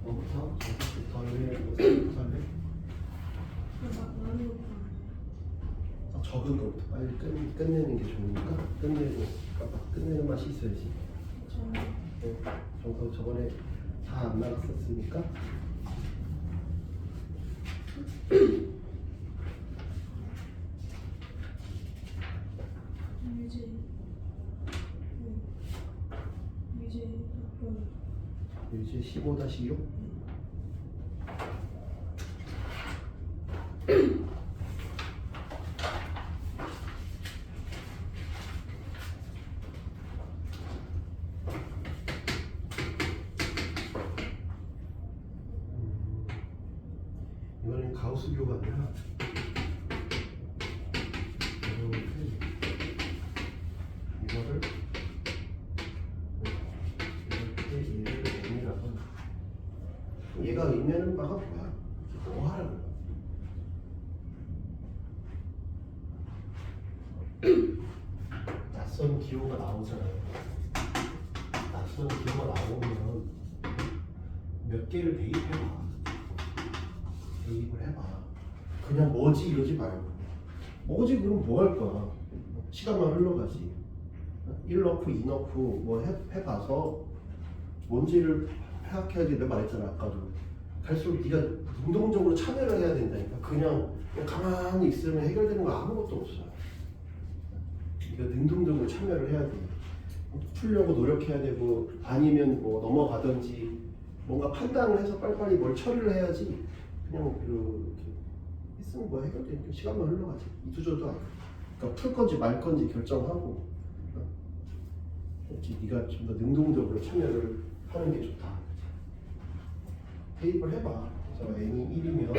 뭐부터? 저부터 할래? 뭐 생부터 할래? 많은 것도 적은 것부터 빨리 끝내는 게 좋으니까 끝내고 막 끝내는 맛이 있어야지. 아니에요. 네, 정서 저번에 다 안 나갔었으니까. 유지 학번 이제 15-6. 이번엔 가우스교가 아니라 이거를 이렇게 얘를 N이라고. 얘가 의미하는 바가 뭐야? 뭐 하라는 거야? 낯선 기호가 나오잖아요. 낯선 기호가 나오면 몇 개를 대입해봐. 대입을 해봐. 그냥 뭐지 이러지 말고. 뭐지 그럼 뭐 할 거야? 시간만 흘러가지. 1 넣고 2 넣고 뭐 해봐서 뭔지를 파악해야지. 내가 말했잖아 아까도. 갈수록 네가 능동적으로 참여를 해야 된다니까. 그냥 가만히 있으면 해결되는 거 아무것도 없어. 네가 능동적으로 참여를 해야 돼. 풀려고 노력해야 되고 아니면 뭐 넘어가든지 뭔가 판단을 해서 빨리빨리 뭘 처리를 해야지. 그냥 이렇게 있으면 뭐 해결되니까 시간만 흘러가지. 이투저도 아니고. 그러니까 풀 건지 말 건지 결정하고 이렇게 네가 좀 더 능동적으로 참여를 하는 게 좋다. 대입을 해봐. 그래서 n이 1이면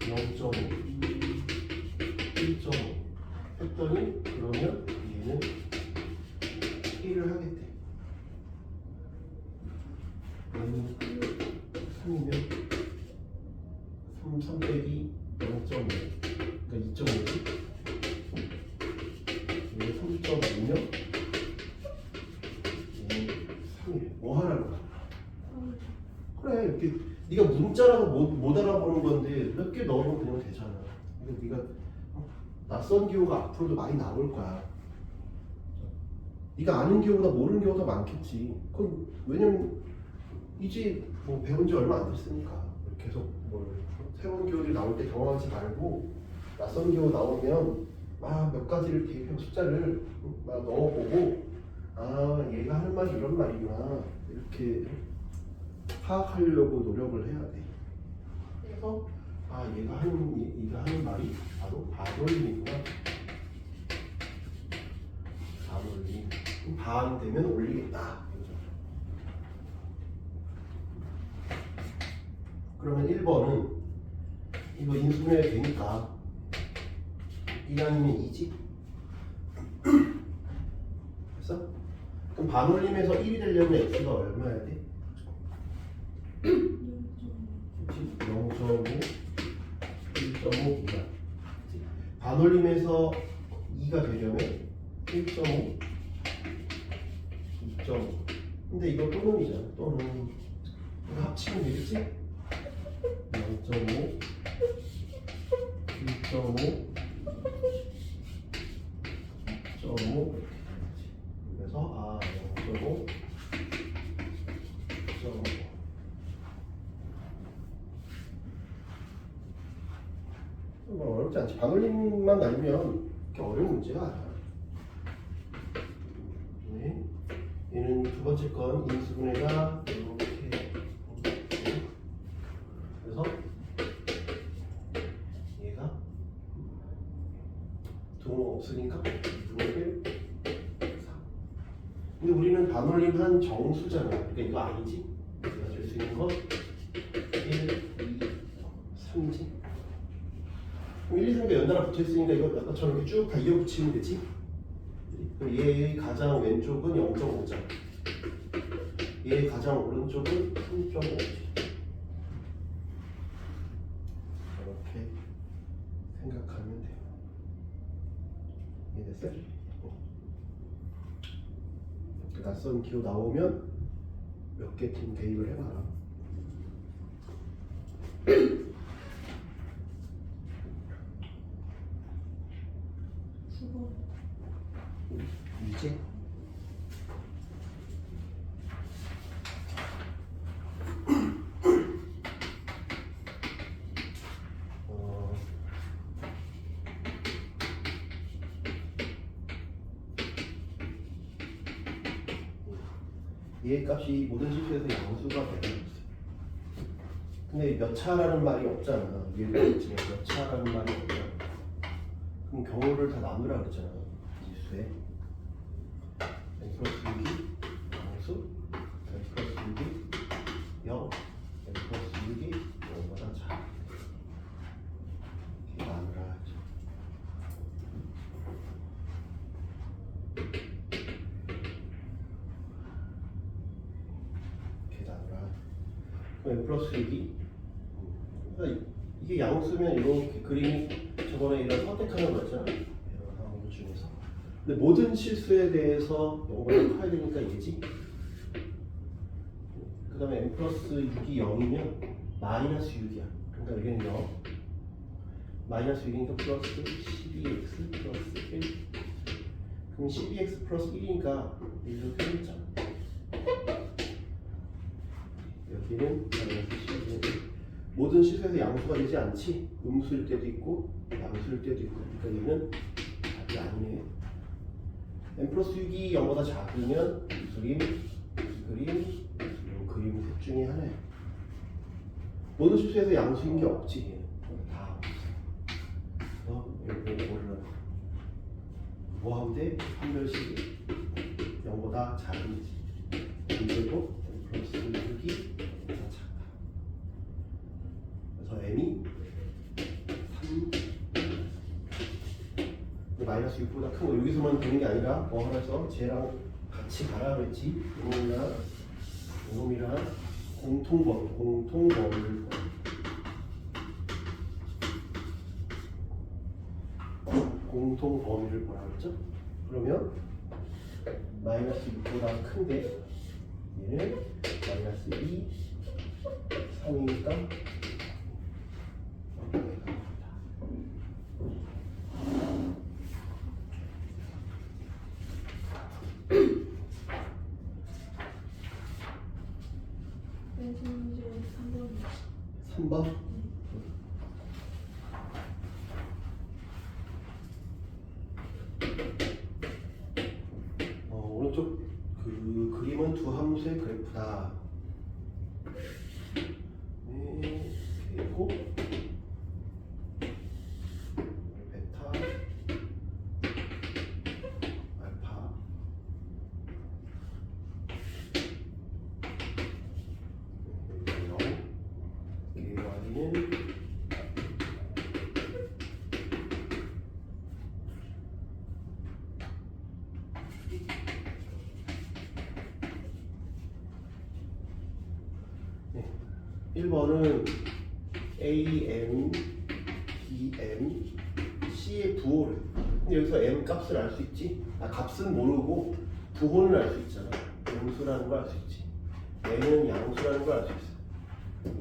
0.5, 1.5 했더니 그러면 얘는 1을 하겠대. n이 3이면 3 빼기 0.5 그러니까 2.5지. 얘는 3.5면 얘는 3이래. 뭐 하라는 거야? 그래 이렇게 네가 문자라고 못 알아보는 건데 몇 개 넣으면 그냥 되잖아. 그러니까 네가 낯선 기호가 앞으로도 많이 나올 거야. 네가 아는 기호보다 모르는 기호가 더 많겠지. 그건 왜냐면 이제 뭐 배운 지 얼마 안 됐으니까. 계속 뭘 새로운 기호들이 나올 때 당황하지 말고 낯선 기호 나오면 막 몇 가지를 대입해서 숫자를 막 넣어보고 아 얘가 하는 말이 이런 말이구나 이렇게 파악하려고 노력을 해야 돼. 그래서 아 얘가 하는 말이 바로 반올림이구나. 반올림. 반 되면 올리겠다. 그러면 1번은 이거 인수분해가 되니까 1 아니면 2지? 됐어? 그럼 반올림에서 1이 되려면 x가 얼마야 돼? 0.5, 1.5, 2가. 반올림에서 2가 되려면 1.5, 2.5. 근데 이거 또는이잖아. 또는 이거 합치면 되겠지? 0.5, 1.5, 2.5 그래서 0.5, 2.5 뭐 어렵지 않지. 반올림만 알면 그렇게 어려운 문제가 아니야. 네. 얘는 두 번째 건 인수분해가 이렇게. 그래서 얘가 동호 없으니까 2분의 1, 4. 근데 우리는 반올림 한 정수잖아. 그러니까 이거 아니지? 내가 줄 수 있는 건 1, 2, 3지. 그럼 1, 2, 3개 연달아 붙어있으니까 이거 아까처럼 이렇게 쭉 다 이어붙이면 되지? 그럼 얘의 가장 왼쪽은 0.5잖아. 얘의 가장 오른쪽은 3.5지. 이렇게 생각하면 돼요. 이해됐어요? 낯선 기호 나오면 몇 개 팀 대입을 해봐라. 수고. 이제 얘 값이 모든 실수에서 양수가 돼. 근데 몇 차라는 말이 없잖아. 얘는 몇 차라는 말이 없잖아. 그럼 경우를 다 나누라 그랬잖아. 지수에 n 플러스 6이 양수, n 플러스 6이 0, n 플러스 6이 0보다 작아. 이렇게 나누라 하죠. 이렇게 나누라. 그럼 n 플러스 6이 그러니까 이게 양수면 이렇게 그림이 저번에 이런 선택하는 거였잖아. 이런 상황 중에서. 근데 모든 실수에 대해서 0보다 커야 되니까 얘지. 그 다음에 n 플러스 6이 0이면 마이너스 6이야. 그러니까 여기는 0. 마이너스 6이니까 플러스 12x 플러스 1. 그럼 12x 플러스 1이니까 이렇게 되겠잖아. 여기는 마이너스 12. 모든 실수에서 양수가 되지 않지. 음수일 때도 있고 양수일 때도 있고. 그러니까 얘는 답이 아니네. n 플러스 6이 0보다 작으면 이 그림, 이 그림, 이 그림 셋 중에 하나야. 모든 실수에서 양수인 게 없지. 얘는. 다 없어. 이거 몰라. 뭐 하면 돼? 판별식이 0보다 작은지. 그리고 n 플러스 6이 m이 3 마이너스 6보다 큰 거 여기서만 되는 게 아니라 뭐 하면서 쟤랑 같이 가라 그랬지. 이놈이랑 공통범위를 보라 그랬죠. 그러면 마이너스 6보다 큰데 얘는 마이너스 2 3이니까 이제 3번. 3번? 오른쪽 그 그림은 두 함수의 그래프다. 네, 그리고 베타, 알파, y는 네. 1번은 A, M, B, M, C의 부호를. 근데 여기서 M 값을 알 수 있지? 값은 모르고 부호는 알 수 있잖아. 음수라는 걸 알 수 있지. M은 양수라는 걸 알 수 있어.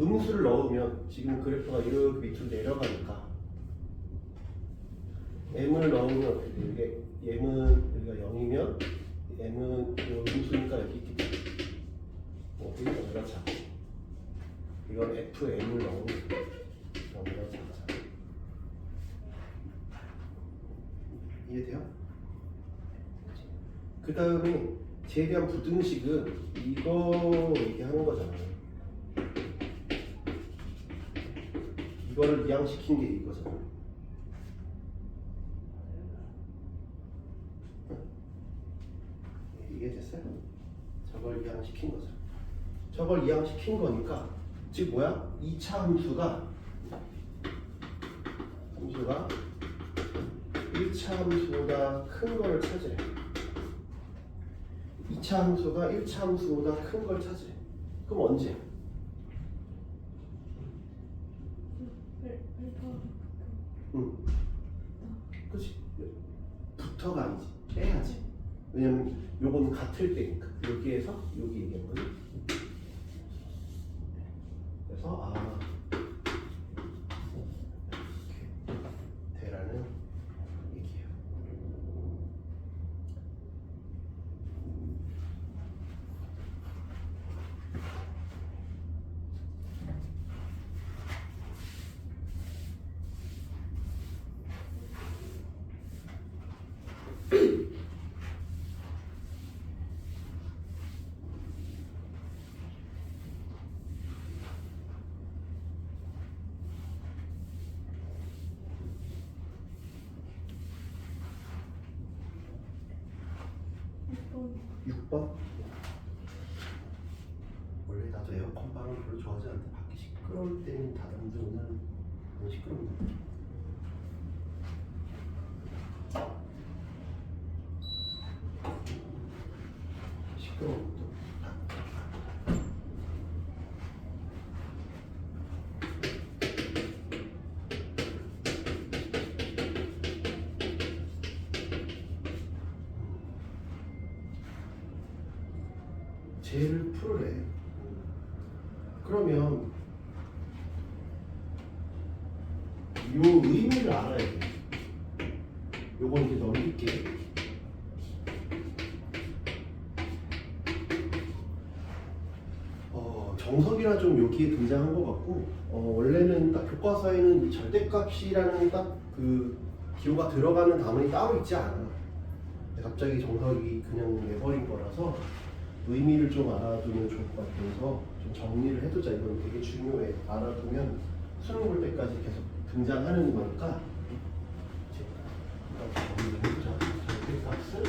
음수를 넣으면 지금 그래프가 이렇게 밑으로 내려가니까 m을 넣으면 어떻게 돼? 이게 m은 여기가 0이면 m은 음수니까 여기 있기 때문에 여기가 여기가 작고 이건 fm을 넣으면 여기가 작아. 이해돼요? 그 다음에 쟤에 대한 부등식은 이거 얘기하는 거잖아. 이거를 이항시킨 게 이거잖아. 이해됐어요? 저걸 이항시킨 거죠. 저걸 이항시킨 거니까 즉 뭐야? 2차 함수가 1차 함수보다 큰 걸 찾으래. 2차 함수가 1차 함수보다 큰 걸 찾으래. 그럼 언제? 응. 그치? 부터가 아니지. 빼야지. 왜냐면 요건 같을 때니까. 여기에서 여기 얘기한 거지. 그래서 이렇게 대라는 얘기예요. 번 6번. 원래 나도 에어컨 바람 별로 좋아하지 않는데 밖에 시끄러울 때는 닫았는데 오늘은 너무 시끄럽네. 시끄러운 것도 쟤를 풀으래. 그러면 요 의미를 알아야 돼. 요건 이제 넘길게. 정석이라 좀 여기에 등장한 것 같고, 원래는 딱 교과서에는 이 절대값이라는 딱 그 기호가 들어가는 단원이 따로 있지 않아. 근데 갑자기 정석이 그냥 내버린 거라서 의미를 좀 알아두면 좋을 것 같아서 좀 정리를 해두자. 이건 되게 중요해. 알아두면 수능 볼 때까지 계속 등장하는 거니까 정리를 해두자. 절대값을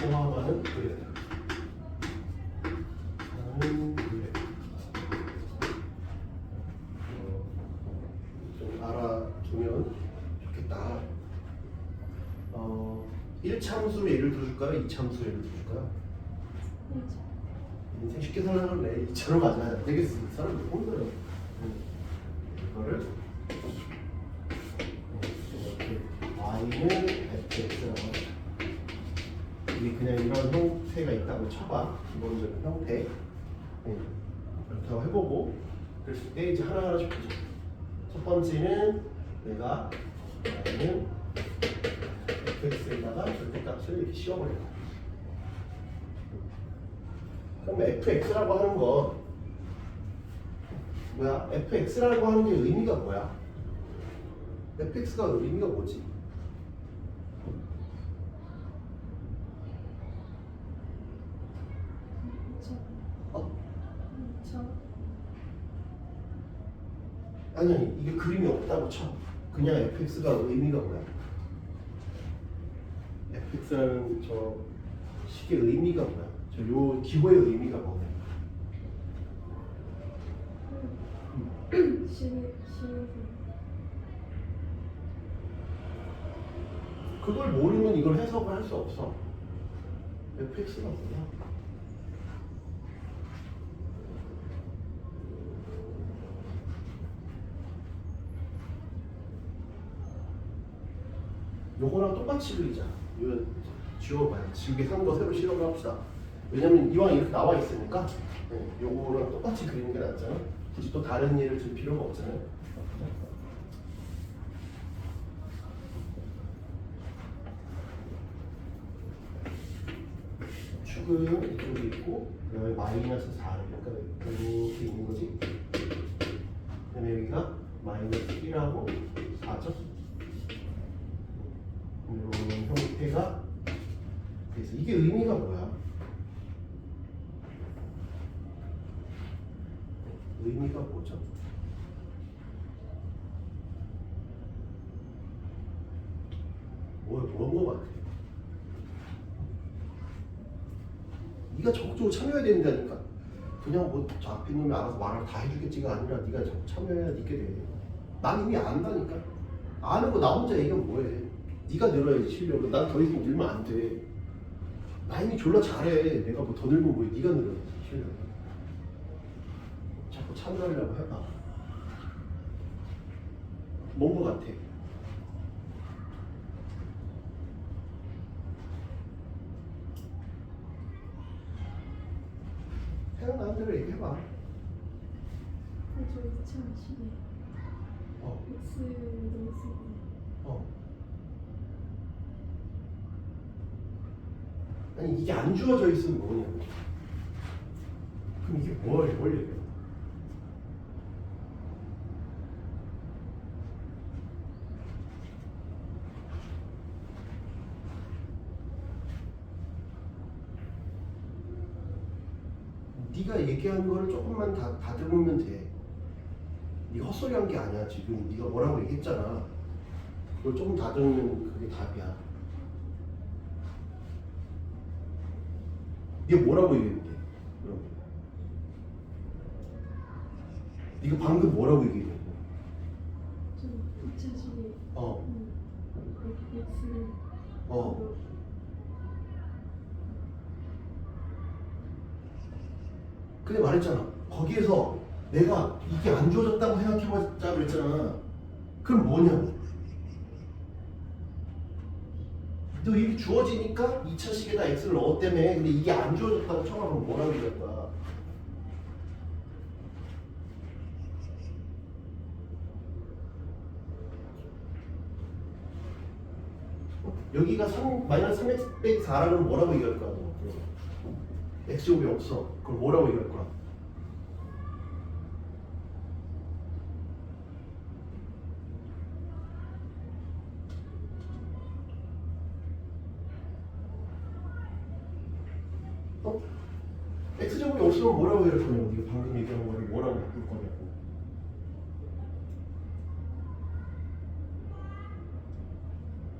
포함하는 그래프. 좀 알아두면 좋겠다. 1참수 예를 들어줄까요? 2참수 예를 들어줄까요? 인생 쉽게 살아갈래. 2차로 가자. 되겠어. 사람들 힘들어. 이거를 이렇게 y는 fx라고 하자. 이게 그냥 이런 형태가 있다고 쳐봐. 기본적인 형태. 그렇다고 해보고 그랬을 때 이제 하나하나씩 보자. 첫 번째는 내가 y는 fx에다가 절대값을 이렇게 씌워버려. 그럼 fx라고 하는 건 뭐야? fx라고 하는 게 의미가 뭐야? fx가 의미가 뭐지? 아니 이게 그림이 없다고 쳐. 그냥 fx가 의미가 뭐야? fx라는 저 식의 의미가 뭐야? 저 요 기호의 의미가 뭐야? 그걸 모르면 이걸 해석을 할 수 없어. fx가 뭐야? 요거랑 똑같이 그리자. 이거 지워봐요. 지우개 산 거 새로 실험을 합시다. 왜냐면 이왕 이렇게 나와 있으니까 요거랑 똑같이 그리는 게 낫잖아. 굳이 또 다른 예를 들 필요가 없잖아요. 축은 이쪽에 있고 그다음에 마이너스 4를 그러니까 이렇게 있는 거지. 그다음에 여기가 마이너스 1하고 4죠. 이런 형태가 그래서 이게 의미가 뭐야? 의미가 뭐죠? 뭔 거 같아? 네가 적극적으로 참여해야 된다니까. 그냥 뭐 저 앞에 놈이 알아서 말을 다 해주겠지가 아니라 네가 적극 참여해야 있게 돼. 난 이미 안다니까. 아는 거 나 혼자 얘기하면 뭐해? 네가 늘어야지 실력을. 난 더 이상 늘면 안 돼. 나 이미 졸라 잘해. 내가 뭐 더 늘면 뭐해? 네가 늘어야지 실력을. 자꾸 참여하려고 해봐. 뭔 거 같아? 생각나는 대로 얘기해봐. 저 2012. 어. X도 쓰고. 어. 아니 이게 안 주어져 있으면 뭐냐고. 그럼 이게 뭘 얘기해? 네가 얘기하는 거를 조금만 다듬으면 돼. 네가 헛소리한 게 아니야. 지금 네가 뭐라고 얘기했잖아. 그걸 조금 다듬으면 그게 답이야. 네가 뭐라고 얘기했는데? 그럼 네가 방금 뭐라고 얘기했냐고. 저 2012. 어. X를. 어. 근데 말했잖아. 거기에서 내가 이게 안 주어졌다고 생각해보자 그랬잖아. 그럼 뭐냐고. 너 이게 주어지니까 2차 식에다 x를 넣었다며. 근데 이게 안 주어졌다고 쳐가면 뭐라고 얘기할 거야. 여기가 3, 마이너스 3x 빼기 4라는 뭐라고 얘기할 거야. 너. x제곱이 없어. 그럼 뭐라고 얘기할 거야. 어? x제곱이 없으면 뭐라고 얘기할 거냐고. 네가 방금 얘기한 거를 뭐라고 바꿀 거냐고.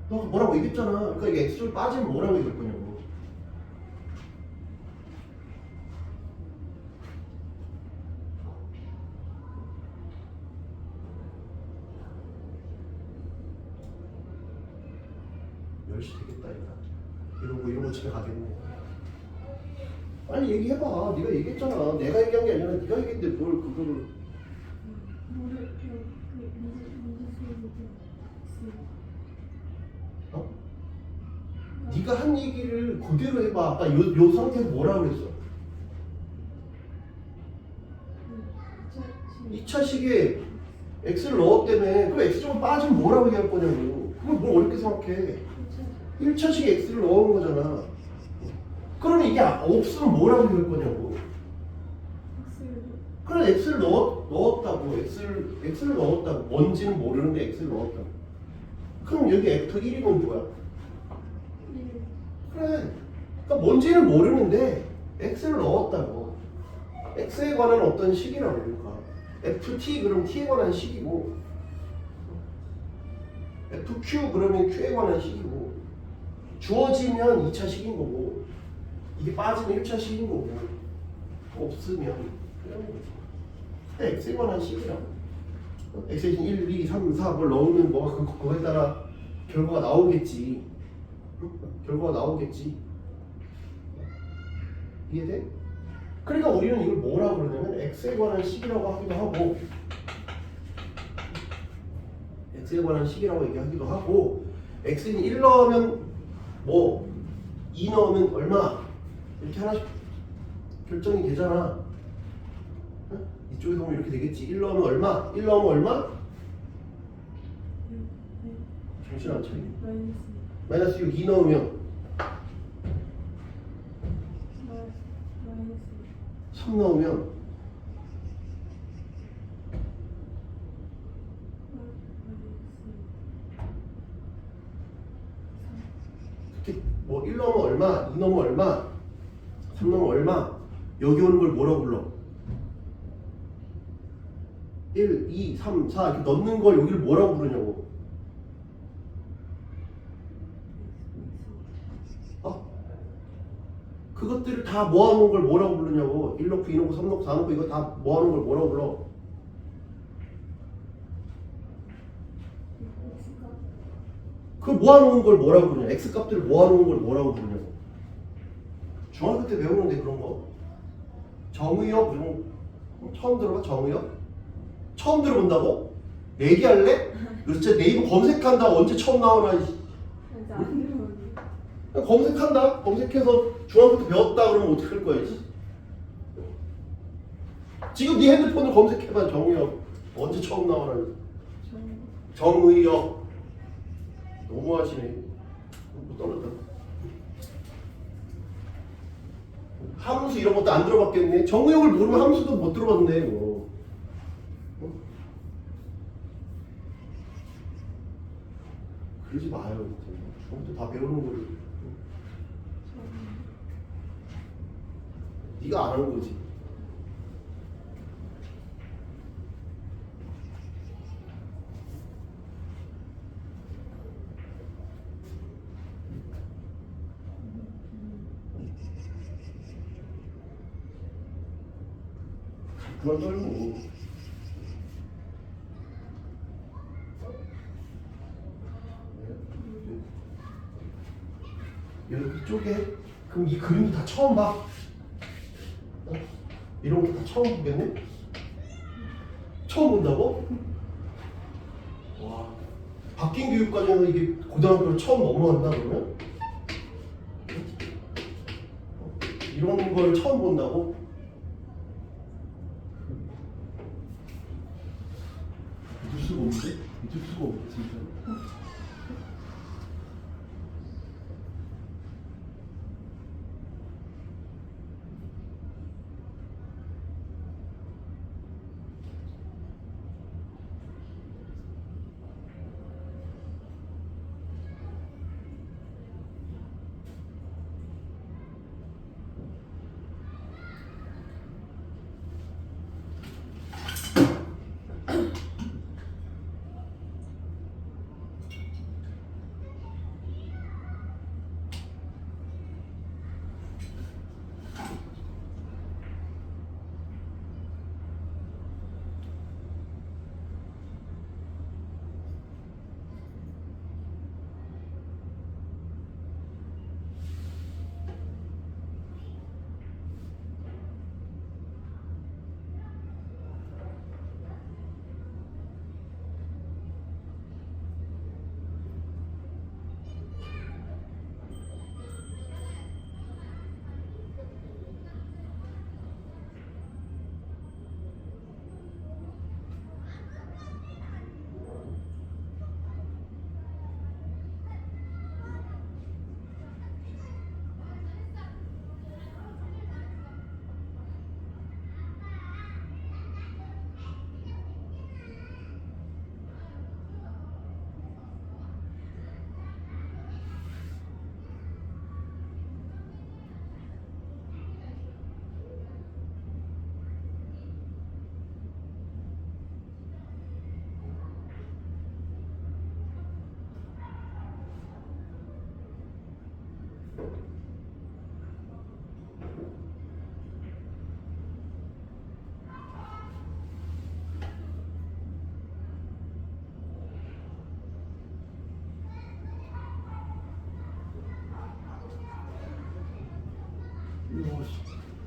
너 뭐라고 얘기했잖아. 그러니까 이게 x제곱이 빠지면 뭐라고 얘기할 거냐고. 열시 되겠다 이거. 이러고 집에 가겠네. 빨리 얘기해봐. 네가 얘기했잖아. 내가 얘기한 게 아니라 네가 얘기했는데 뭘 그거를. 뭐를 미지수로 어? 네가 한 얘기를 그대로 해봐. 아까 요 상태에서 뭐라고 그랬어? 2차 식에 x를 넣었다며. 그럼 x제곱 빠지면 뭐라고 얘기할 거냐고. 그걸 뭘 어렵게 생각해. 1차 식에 x를 넣은 거잖아. 그러면 이게 없으면 뭐라고 얘기할 거냐고. 그럼 x를 넣었다고. x를 넣었다고. 뭔지는 모르는데 x를 넣었다고. 그럼 여기 f1이면 뭐야? 그래. 그러니까 뭔지는 모르는데 x를 넣었다고. x에 관한 어떤 식이라고 그러니까. ft 그럼 t에 관한 식이고, fq 그러면 q에 관한 식이고, 주어지면 2차 식인 거고, 이게 빠지면 1차 식인 거고, 없으면 그냥 x에 관한 식이라고. x에 1, 2, 3, 4 뭘 넣으면 뭐가 그거에 따라 결과가 나오겠지. 결과가 나오겠지. 이해돼? 그러니까 우리는 이걸 뭐라고 그러냐면 x에 관한 식이라고 하기도 하고, x에 관한 식이라고 얘기하기도 하고, x는 1 넣으면 뭐 2 넣으면 얼마 이렇게 하나씩 결정이 되잖아. 응? 이쪽에서 보면 이렇게 되겠지. 1 넣으면 얼마? 1 넣으면 얼마? 정신 안 차리네. 마이너스 6, 2 넣으면 3 넣으면 이렇게 뭐 1 넣으면 얼마, 2 넣으면 얼마, 3 넣으면 얼마. 여기 오는 걸 뭐라고 불러? 1, 2, 3, 4 이렇게 넣는 걸 여기를 뭐라고 부르냐고. 그것들을 다 모아놓은 걸 뭐라고 부르냐고. 1 넣고 2 넣고 3 넣고 4 넣고 이거 다 모아놓은 걸 뭐라고 불러? 그 모아놓은 걸 뭐라고 부르냐. x값들을 모아놓은 걸 뭐라고 부르냐고. 중학교 때 배우는데 그런 거. 정의역 이런 거 처음 들어봐. 정의역? 처음 들어본다고? 내기할래? 너 진짜 네이버 검색한다. 언제 처음 나오나. 검색한다. 검색해서 중학교 때 배웠다 그러면 어떻게 할 거야? 지금 네 핸드폰을 검색해봐. 정의역 언제 처음 나와라니. 저 정의역. 너무하시네. 못 떨어졌다. 함수 이런 것도 안 들어봤겠네. 정의역을 모르면 함수도 못 들어봤네. 뭐. 어? 그러지 마요. 중학교 다 배우는 거를. 네가 안 하는 거지. 그만 떨고. 여기 이쪽에 그럼 이 그림도 다 처음 봐. 어? 이런 것도 다 처음 보겠네? 처음 본다고? 와, 바뀐 교육과정에서 이게 고등학교를 처음 넘어간다 그러면? 이런 걸 처음 본다고? 믿을 수가 없는데? 믿을 수가 없네 진짜.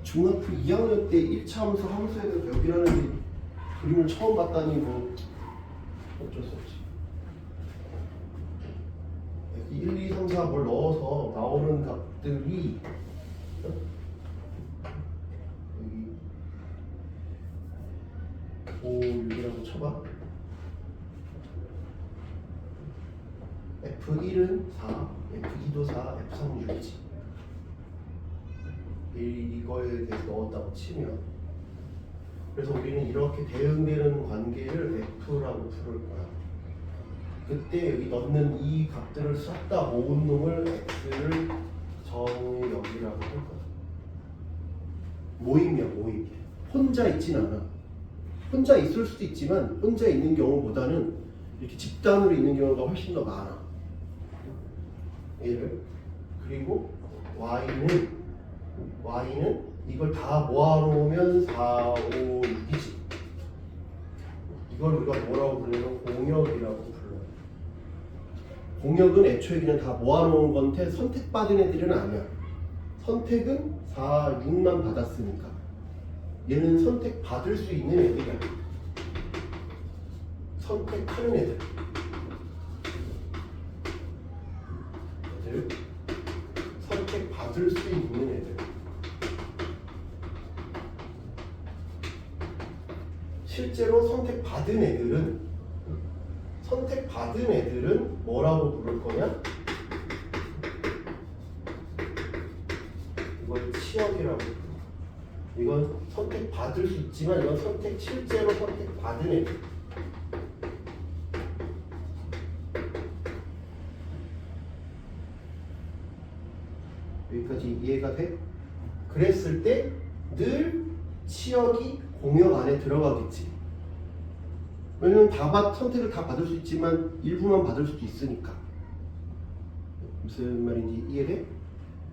중학교 2학년 때 1차 함수 함수에 대해서 배우기라는 게 그림을 처음 봤다니 뭐 어쩔 수 없지. 1, 2, 3, 4 뭘 넣어서 나오는 값들이 여기 5, 6이라고 쳐봐. F1은 4, F2도 4, F3은 6이지. 이거에 대해서 넣었다고 치면, 그래서 우리는 이렇게 대응되는 관계를 F라고 부를 거야. 그때 여기 넣는 이 값들을 싹다 모은 놈을 X를 정의역이라고 할 거야. 모임이야, 모임. 혼자 있진 않아. 혼자 있을 수도 있지만 혼자 있는 경우보다는 이렇게 집단으로 있는 경우가 훨씬 더 많아. 얘를. 그리고 Y는 이걸 다 모아놓으면 4, 5, 6이지. 이걸 우리가 뭐라고 불러요? 공역이라고 불러요. 공역은 애초에 그냥 다 모아놓은 건데 선택받은 애들은 아니야. 선택은 4, 6만 받았으니까. 얘는 선택받을 수 있는 애들이야. 선택하는 애들. 선택받을 수 있는 애들. 실제로 선택받은 애들은 뭐라고 부를 거냐? 이걸 치역이라고. 이건 선택받을 수 있지만 이건 실제로 선택받은 애들. 여기까지 이해가 돼? 그랬을 때 늘 치역이 공역 안에 들어가겠지. 왜냐면 선택을 다 받을 수 있지만 일부만 받을 수도 있으니까. 무슨 말인지 이해돼?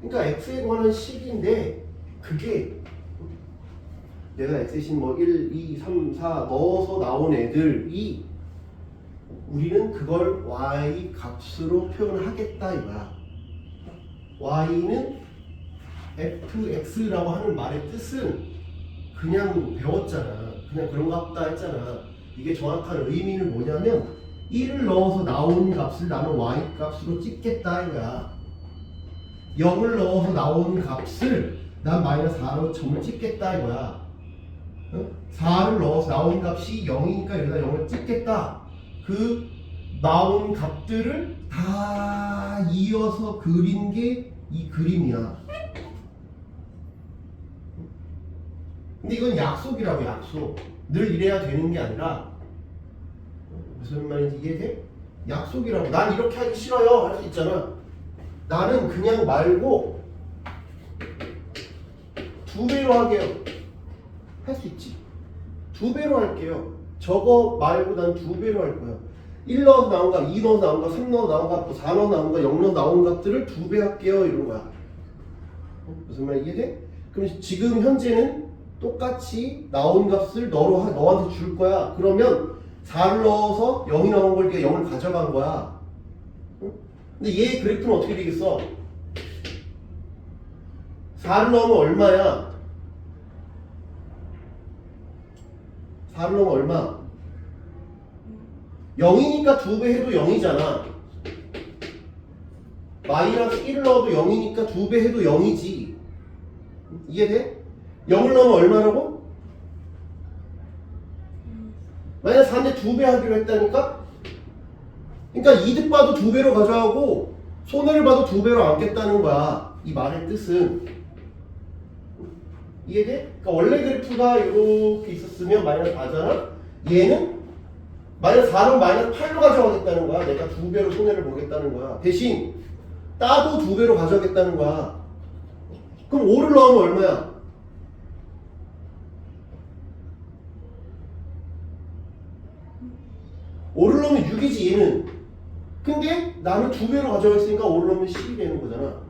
그러니까 x에 관한 식인데 그게 내가 x신 뭐 1, 2, 3, 4 넣어서 나온 애들이 우리는 그걸 y 값으로 표현하겠다 이거야. y는 fx라고 하는 말의 뜻은 그냥 배웠잖아. 그냥 그런갑다 했잖아. 이게 정확한 의미는 뭐냐면 1을 넣어서 나온 값을 나는 y 값으로 찍겠다 이거야. 0을 넣어서 나온 값을 난 마이너스 4로 점을 찍겠다 이거야. 4를 넣어서 나온 값이 0이니까 여기다 0을 찍겠다. 그 나온 값들을 다 이어서 그린 게 이 그림이야. 근데 이건 약속이라고. 약속. 늘 이래야 되는 게 아니라 무슨 말인지 이해돼? 약속이라고. 난 이렇게 하기 싫어요 할 수 있잖아. 나는 그냥 말고 2배로 하게요 할 수 있지. 2배로 할게요. 저거 말고 난 2배로 할 거야. 1 넣어서 나온 값, 2 넣어서 나온 값, 3 넣어서 나온 값, 4 넣어서 나온 값, 0 넣어서 나온 값들을 2배 할게요 이런 거야. 무슨 말 이해돼? 그럼 지금 현재는 똑같이 나온 값을 너한테 줄 거야. 그러면 4를 넣어서 0이 나온 걸 네가 0을 가져간 거야. 근데 얘 그래프는 어떻게 되겠어? 4를 넣으면 얼마야? 4를 넣으면 얼마? 0이니까 2배 해도 0이잖아. 마이너스 1을 넣어도 0이니까 2배 해도 0이지. 이해돼? 0을 넣으면 얼마라고? 마이너스 4인데 2배 하기로 했다니까? 그러니까 이득 봐도 2배로 가져가고 손해를 봐도 2배로 안겠다는 거야. 이 말의 뜻은. 이해돼? 그러니까 원래 그래프가 이렇게 있었으면 마이너스 4잖아? 얘는 마이너스 4는 마이너스 8로 가져가겠다는 거야. 내가 2배로 손해를 보겠다는 거야. 대신 따도 2배로 가져가겠다는 거야. 그럼 5를 넣으면 얼마야? 5를 넣으면 6이지 얘는. 근데 나는 2배로 가져가겠으니까 5를 넣으면 10이 되는 거잖아.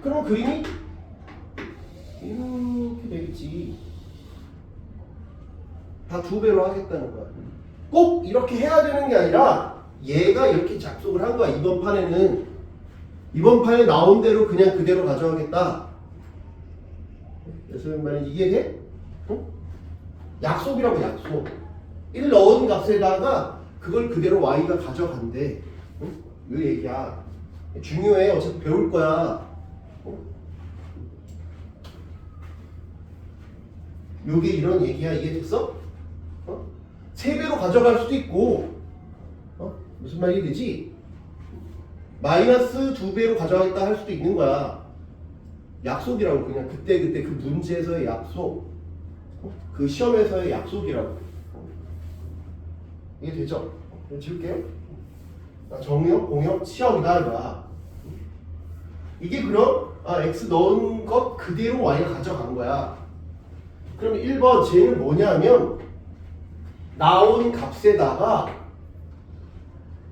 그럼 그림이 이렇게 되겠지. 다 2배로 하겠다는 거야. 꼭 이렇게 해야 되는 게 아니라 얘가 이렇게 작속을 한 거야. 이번 판에 나온 대로 그냥 그대로 가져가겠다. 무슨 말인지 이해돼? 응? 약속이라고. 약속. 1 넣은 값에다가 그걸 그대로 y가 가져간대. 응? 이 얘기야. 중요해. 어차피 배울 거야. 응? 요게 이런 얘기야. 이해됐어? 3배로 가져갈 수도 있고, 무슨 말이 되지? 마이너스 2배로 가져가겠다 할 수도 있는 거야. 약속이라고. 그냥 그때 그 문제에서의 약속, 그 시험에서의 약속이라고. 이게 되죠? 지울게요. 정역, 공역, 치역이다 이거야. 이게 그럼 x 넣은 것 그대로 y가 가져간 거야. 그럼 1번 쟤는 뭐냐면 나온 값에다가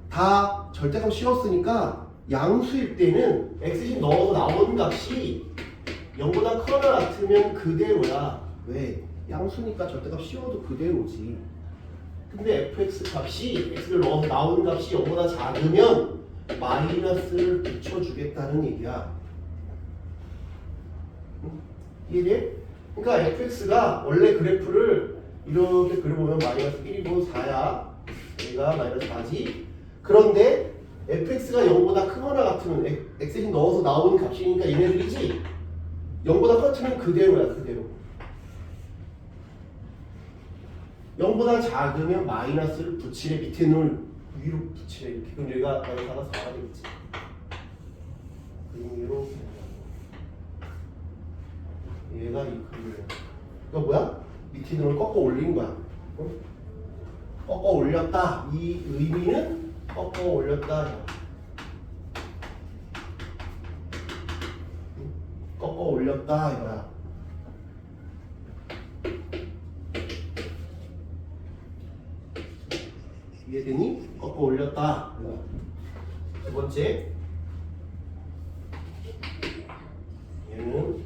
다 절대값 씌웠으니까 양수일 때는 x신 넣어서 나온 값이 0보다 크거나 같으면 그대로야. 왜? 양수니까 절대값 씌워도 그대로지. 근데 fx 값이 x를 넣어서 나온 값이 0보다 작으면 마이너스를 붙여주겠다는 얘기야. 이해돼? 그러니까 fx가 원래 그래프를 이렇게 그려보면 마이너스 1이고 4야. 여기가 마이너스 4지. 그런데 fx가 0보다 크거나 같으면 x신 넣어서 나온 값이니까 얘네들이지. 0보다 같으면 그대로야. 그대로. 0보다 작으면 마이너스를 붙이래. 밑에 놈을 위로 붙이래. 이렇게. 그럼 얘가 마이너스 4가 되겠지. 그림 이렇게 얘가 이 그림이야. 이거 뭐야? 밑에 놈을 꺾어 올린 거야. 어? 꺾어 올렸다. 이 의미는 꺾어 올렸다. 꺾어 올렸다 이거야. 이해되니? 꺾어 올렸다. 두 번째, 얘는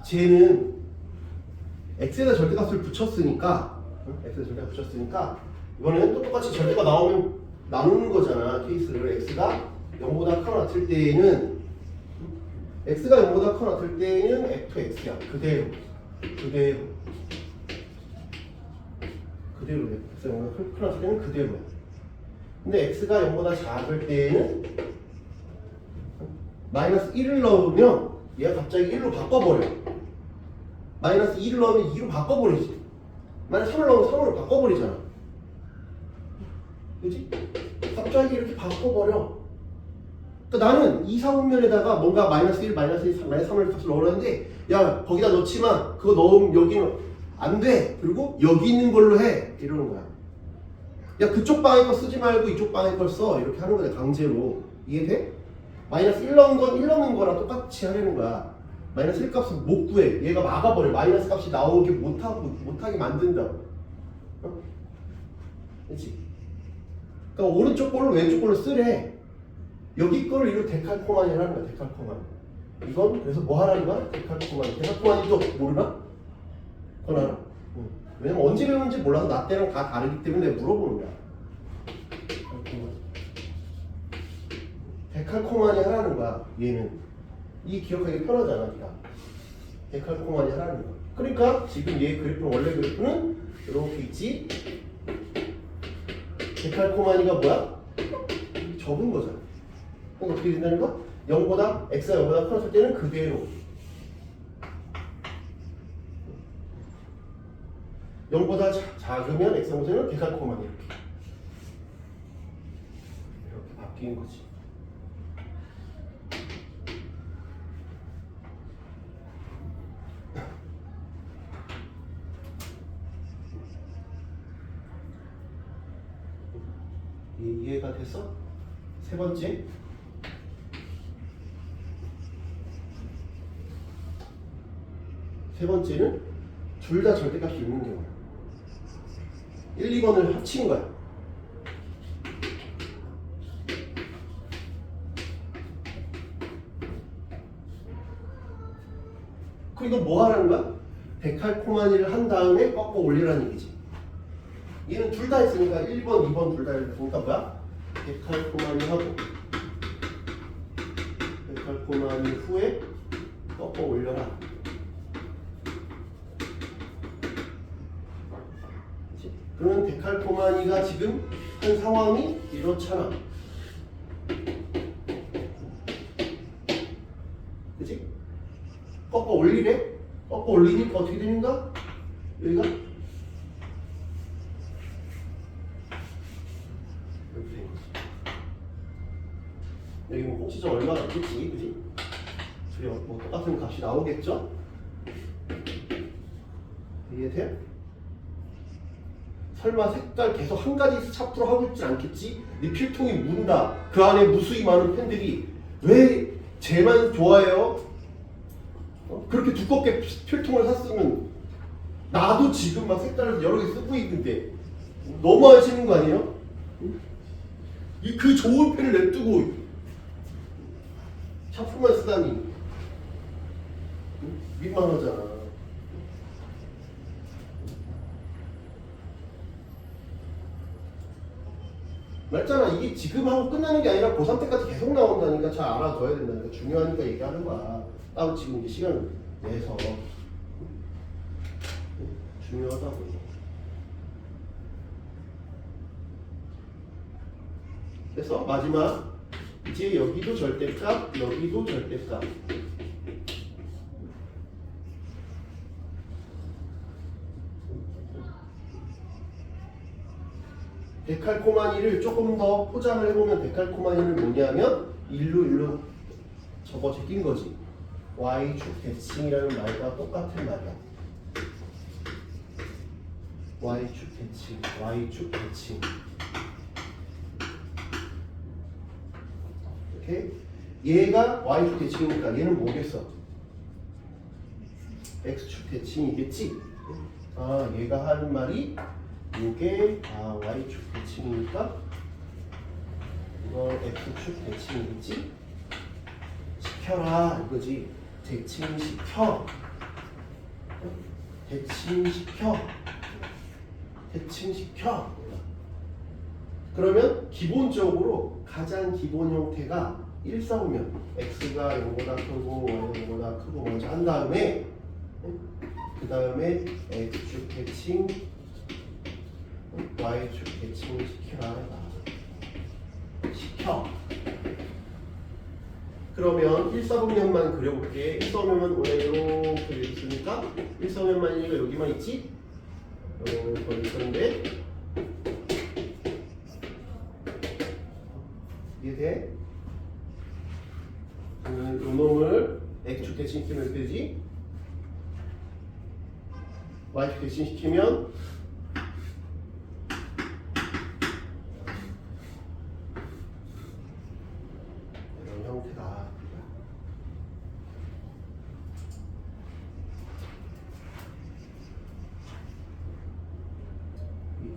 쟤는 x에다 절대값을 붙였으니까, x에다 절대값 붙였으니까 이번에는 또 똑같이 절대가 나오면 나누는 거잖아. 케이스를 x가 0보다 커나 같을 때에는 x가 0보다 커나 같을 때에는 fx야. 그대로 x가 0보다 커나 같을 때는 그대로야. 근데 x가 0보다 작을 때에는 마이너스 1을 넣으면 얘가 갑자기 1로 바꿔버려. 마이너스 2를 넣으면 2로 바꿔버리지. 마이너스 3을 넣으면 3으로 바꿔버리잖아. 그치? 갑자기 이렇게 바꿔버려. 그러니까 나는 이 사분면에다가 뭔가 마이너스 1, 마이너스 2, 마이너스 3을 값을 넣으려는데 야 거기다 넣지만 그거 넣으면 여기는 안 돼. 그리고 여기 있는 걸로 해. 이러는 거야. 야 그쪽 방에 거 쓰지 말고 이쪽 방에 걸 써. 이렇게 하는 거야 강제로. 이해돼? 마이너스 1 넣은 건 1 넣는 거랑 똑같이 하려는 거야. 마이너스 1 값은 못 구해. 얘가 막아버려. 마이너스 값이 나오게 못하게 만든다고. 어? 그렇지? 그러니까 오른쪽 걸로 왼쪽 걸로 쓰래. 여기 거를 이거 데칼코마니 하는 거야. 데칼코마니. 이건 그래서 뭐 하라는 거야? 데칼코마니. 데칼코마니도 모르나? 그건 알아. 응. 왜냐면 언제 배우는지 몰라서 나 때랑 다 다르기 때문에 내가 물어보는 거야. 데칼코마니 하라는 거야. 얘는. 이 기억하기 편하잖아. 네가. 데칼코마니 하라는 거야. 그러니까 지금 얘 그래프는 원래 그래프는 이렇게 있지. 데칼코마니가 뭐야? 적은 거잖아. 그럼 어떻게 된다는 거? 0보다 x가 0보다 커졌을 때는 그대로 0보다 작으면 x 정도는 데칼코마니 이렇게 바뀌는 거지. 이해가 됐어? 세 번째, 세 번째는 둘 다 절대값이 있는 경우야. 1, 2번을 합친 거야. 그럼 이거 뭐 하라는 거야? 데칼코마니를 한 다음에 꺾어 올리라는 얘기지. 얘는 둘 다 있으니까 1번, 2번 둘 다 있으니까 뭐야? 데칼코마니 하고 데칼코마니 후에 꺾어 올려라. 그치? 그러면 데칼코마니가 지금 한 상황이 이렇잖아. 그치? 꺾어 올리래? 꺾어 올리니까 어떻게 되는가? 여기가 여기 뭐 꼭지점 얼마나 있겠지, 그지? 둘이 뭐 똑같은 값이 나오겠죠? 이해돼? 설마 색깔 계속 한 가지 차프로 하고 있진 않겠지? 네 필통이 문다. 그 안에 무수히 많은 팬들이 왜 쟤만 좋아해요? 그렇게 두껍게 필통을 샀으면 나도 지금 막 색깔을 여러 개 쓰고 있는데 너무 하시는 거 아니에요? 그 좋은 펜을 냅두고 차프만 쓰다니 민망하잖아. 말잖아. 이게 지금 하고 끝나는 게 아니라 고3 때까지 계속 나온다니까. 잘 알아둬야 된다니까. 중요하니까 얘기하는 거야. 따로 지금 이제 시간 내서 중요하다고. 그래서 마지막 이제 여기도 절대값, 여기도 절대값. 데칼코마니를 조금 더 포장을 해보면 데칼코마니는 뭐냐면 일로 접어 제낀 거지. y축 대칭이라는 말과 똑같은 말이야. y축 대칭, y축 대칭. 이렇게 얘가 y축 대칭이니까 얘는 뭐겠어? x축 대칭이겠지? 아, 얘가 하는 말이 이게 y축 대칭이니까 이건 x축 대칭이겠지? 시켜라 이거지. 대칭시켜. 대칭시켜. 대칭시켜. 그러면 기본적으로 가장 기본 형태가 1사오면 x가 0보다 크고 y가 0보다 크고 먼저 한 다음에 그 다음에 x축 대칭 y축 대칭 시켜라. 시켜. 그러면 1사분면만 그려볼게. 1사분면만 원래 이렇게 있으니까 1사분면만이니까 여기만 있지? 여기 있었는데 이해돼? 요 놈을 x축 대칭 시키면 이렇게 되지? y축 대칭 시키면 이런 형태다.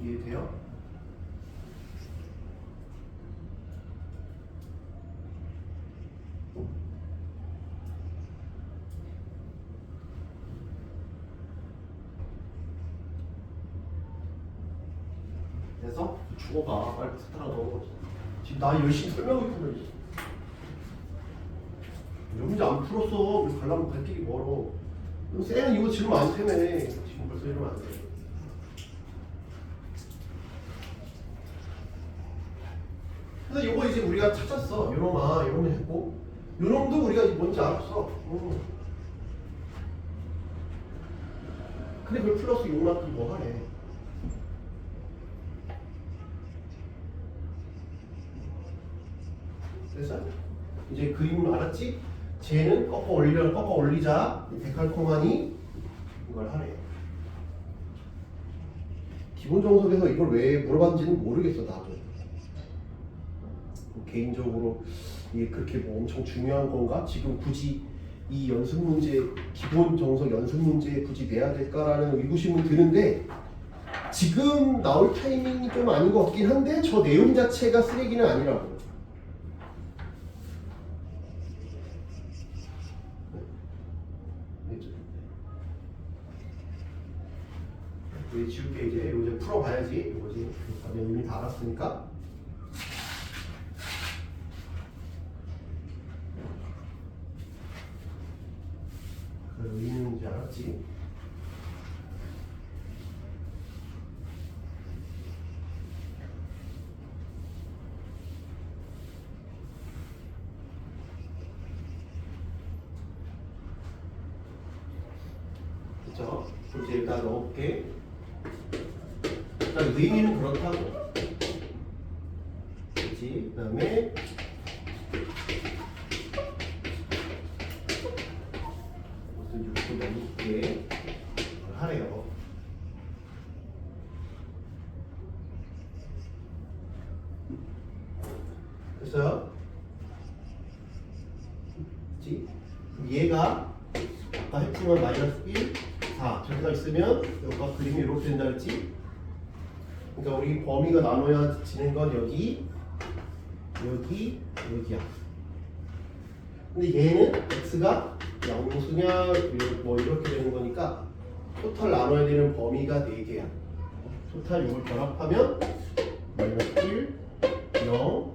이해돼요? 그래서 죽어봐. 빨리 스타라 너. 지금 나 열심히 설명하고 있거든. 문제 안 풀었어. 우리 가려면 갈 길이 멀어. 쌤은 이거 질문 안 되네. 지금 벌써 이러면 안 돼. 그래서 이거 이제 우리가 찾았어. 요놈아, 요놈을 했고, 요놈도 우리가 뭔지 알았어. 근데 그걸 플러스 요만큼 뭐 하래. 그래서 이제 그림을 알았지? 쟤는 꺾어 올리자. 데칼코마니 이걸 하래. 기본 정석에서 이걸 왜 물어봤는지는 모르겠어 나도. 개인적으로 이게 그렇게 뭐 엄청 중요한 건가? 지금 굳이 이 연습 문제, 기본 정석 연습 문제에 굳이 내야 될까라는 의구심은 드는데 지금 나올 타이밍이 좀 아닌 것 같긴 한데 저 내용 자체가 쓰레기는 아니라고. 우리 지울게 이제 요새 풀어봐야지 이거지. 이미 다 알았으니까. 그 의미는 뭔지 알았지? 그쵸? 이제 일단 넣어볼게. 일단 의미는 그렇다고. 그치? 그 다음에 무슨 6도 넘게 하래요. 그래서 그치? 얘가 아까 했지만 마이너스 1, 4 저기가 있으면 여기가 그림이 이렇게 된다 그랬지? 그러니까 우리 범위가 나눠지는 건 여기, 여기야. 근데 얘는 x가 양수냐 뭐 이렇게 되는 거니까 토탈 나눠야 되는 범위가 4개야. 토탈 이걸 결합하면 마이너스 1, 0,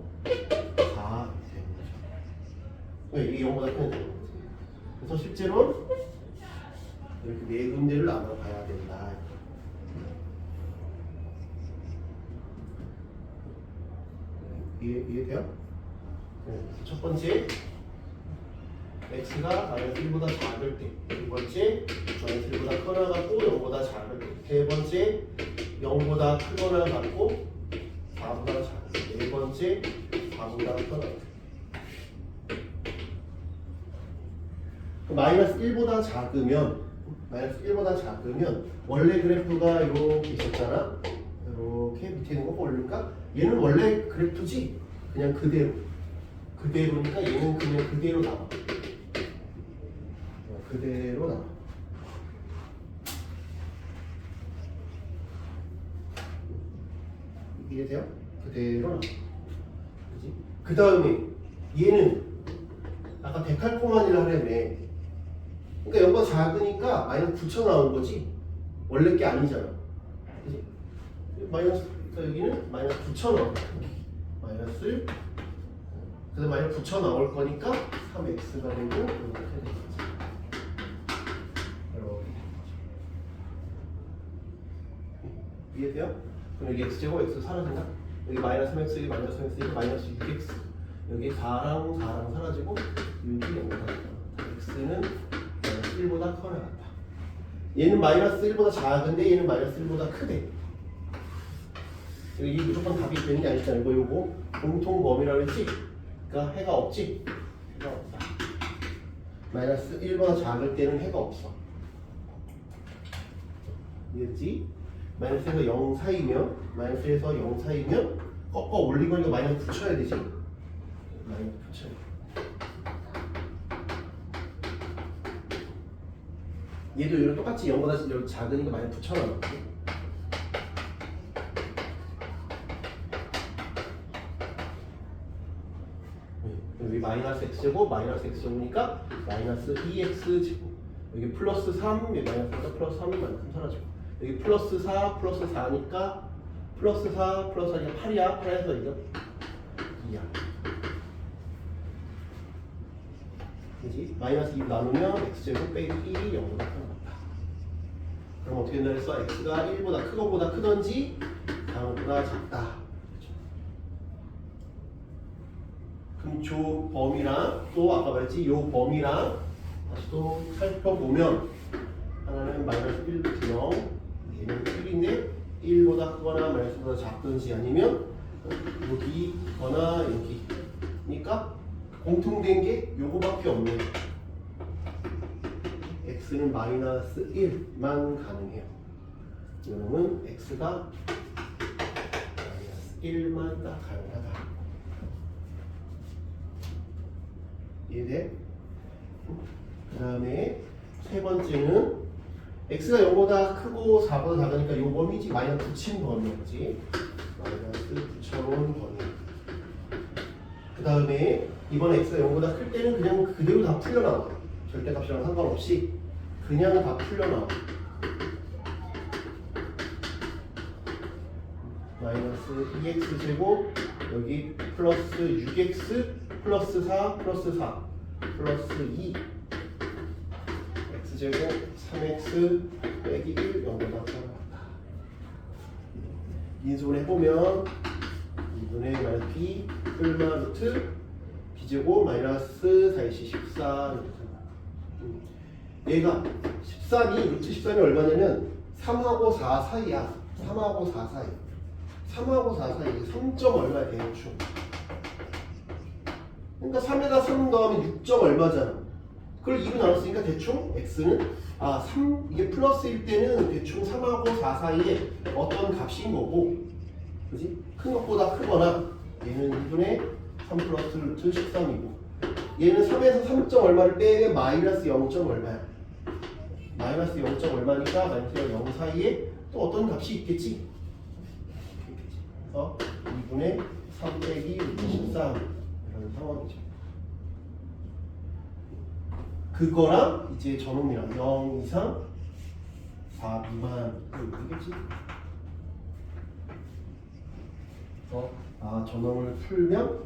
4 이렇게 되는 거죠. 이게 0보다 크면 되는 거지. 그래서 실제로 이렇게 네 군데를 나눠 봐야 된다. 이해돼요? 첫 번째 x가 마이너스 1보다 작을 때, 두 번째 마이너스 1보다 크거나 같고 0보다 작을 때, 세 번째 0보다 크거나 같고 4보다 작고 네 번째 4보다 커 나왔다. 마이너스 1보다 작으면 원래 그래프가 이렇게 있었잖아. 이렇게 밑에 있는 거 올릴까? 얘는 원래 그래프지. 그냥 그대로니까 얘는 그냥 그대로 나와. 그대로 나와. 이해돼요? 그대로 나와. 그지? 그 다음에 얘는 아까 데칼코마니를 하려면 그러니까 0보다 작으니까 마이너스 붙여 나온 거지. 원래 게 아니잖아. 그지? 마이너스, 그러니까 여기는 마이너스 붙여 나온 거야. 마이너스, 그래서 마이너스 붙여 나올 거니까 3x가 되고 이렇게 되는 거지. 이렇게. 이해돼요? 그럼 여기 x제곱 x 사라진다? 여기 마이너스 3x, 여기 마이너스 3x, 여기 마이너스 6x. 여기 4랑 사라지고 6이 0보다 작다. x는 마이너스 1보다 커 나갔다. 얘는 마이너스 1보다 작은데 얘는 마이너스 1보다 크대. 이 무조건 답이 되는 게 아니잖아. 요거 공통 범위라고 했지? 그러니까 해가 없지? 해가 없다. 마이너스 1보다 작을 때는 해가 없어. 이해했지? 마이너스에서 0 사이면 마이너스에서 0 사이면 꺾어 올리고 이거 마이너스 붙여야 되지? 마이너스 붙여야 돼. 얘도 이런 똑같이 0보다 작으니까 마이너스 붙여놔. 여기 마이너스 x제곱 마이너스 x제곱이니까 마이너스 2x제곱. 여기 플러스 3, 여기 마이너스니까 플러스 3이 마이너스 3 사라지고. 여기 플러스 4 플러스 4니까 플러스 4 플러스 4니까 8이야. 8에서 이거 2야. 그지? 마이너스 2 나누면 x제곱 빼기 1이 0보다 크다. 그럼 어떻게 된다 그랬어? x가 1보다 크거보다 크던지 0보다 작다. 그럼 저 범위랑 또 아까 말했지? 요 범위랑 다시 또 살펴보면 하나는 마이너스 1부터 0, 얘는 1인데 1보다 크거나 마이너스보다 작든지 아니면 여기거나 여기니까 공통된 게 요거밖에 없네. x는 마이너스 1만 가능해요. 이놈은 x가 마이너스 1만 딱 가능하다. 이해돼? 그 다음에 세 번째는 x가 0보다 크고 4보다 작으니까 요 범위지. 마이너스 붙인 범위였지. 마이너스 붙여놓은 범위. 그 다음에 이번에 x가 0보다 클 때는 그냥 그대로 다 풀려나와. 절대값이랑 상관없이 그냥 다 풀려나와. 마이너스 2x제곱 여기 플러스 6x 플러스 4 플러스 4 플러스 2 x제곱 3x 빼기 1 0보다 작다. 인수분해 해보면 2분의 마이너스 b 뿔마 루트 b제곱 마이너스 4c 14 얘가 13이 루트 13이 얼마냐면 3하고 4 사이야. 3하고 4 사이. 3하고 4 사이 3점 얼마야 대충. 그러니까 3에다 3 더하면 6점 얼마잖아. 그걸 2로 나눴으니까 대충 x는 3 이게 플러스일 때는 대충 3하고 4 사이에 어떤 값인 거고, 그지? 큰 것보다 크거나 얘는 2분의 3 플러스 루트 13이고 얘는 3에서 3점 얼마를 빼면 마이너스 0점 얼마야. 마이너스 0점 얼마니까 마이너스 0 사이에 또 어떤 값이 있겠지. 그래서 2분의 3 빼기 루트 13 이런 상황이죠. 그거랑 이제 저놈이랑 0 이상 4 미만 이겠지. 그래서 저놈을 풀면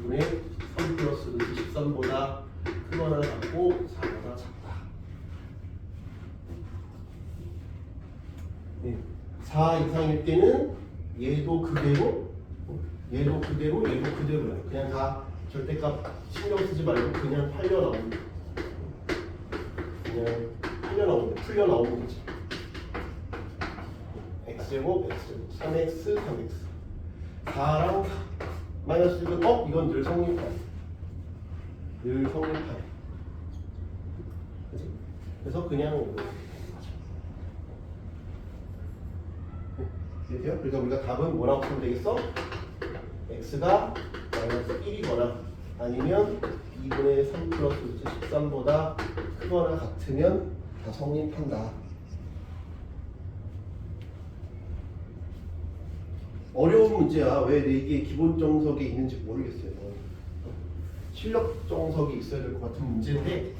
2분의 3 플러스 루트 13보다 크거나 같고 4보다 작다. 네. 4 이상일 때는 얘도 그대로 얘도 그대로야. 그냥 다 절대값 신경 쓰지 말고 그냥 풀려 나오는 거지. x x제곱, x제곱, 3x, 3x. 4랑 마이너스 1은 이건 늘 성립하네. 늘 성립하네. 그치? 그래서 그냥 이해돼요? 그러니까 우리가 답은 뭐라고 쓰면 되겠어? x가 마이너스 1이거나 아니면 2분의 3 플러스 13보다 크거나 같으면 다 성립한다. 어려운 문제야. 왜 이게 기본 정석에 있는지 모르겠어요. 실력 정석이 있어야 될 것 같은 문제인데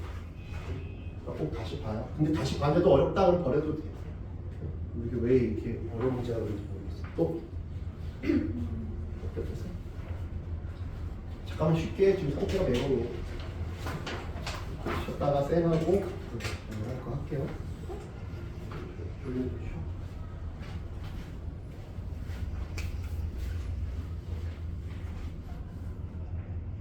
꼭 다시 봐요. 근데 다시 봐도 어렵다고 버려도 돼. 이게 왜 이렇게 어려운 문제가 그런지 모르겠어. 또 어떻겠어? 잠깐만 쉽게 지금 상태가 매우 쉬었다가 쌤하고 할거 할게요.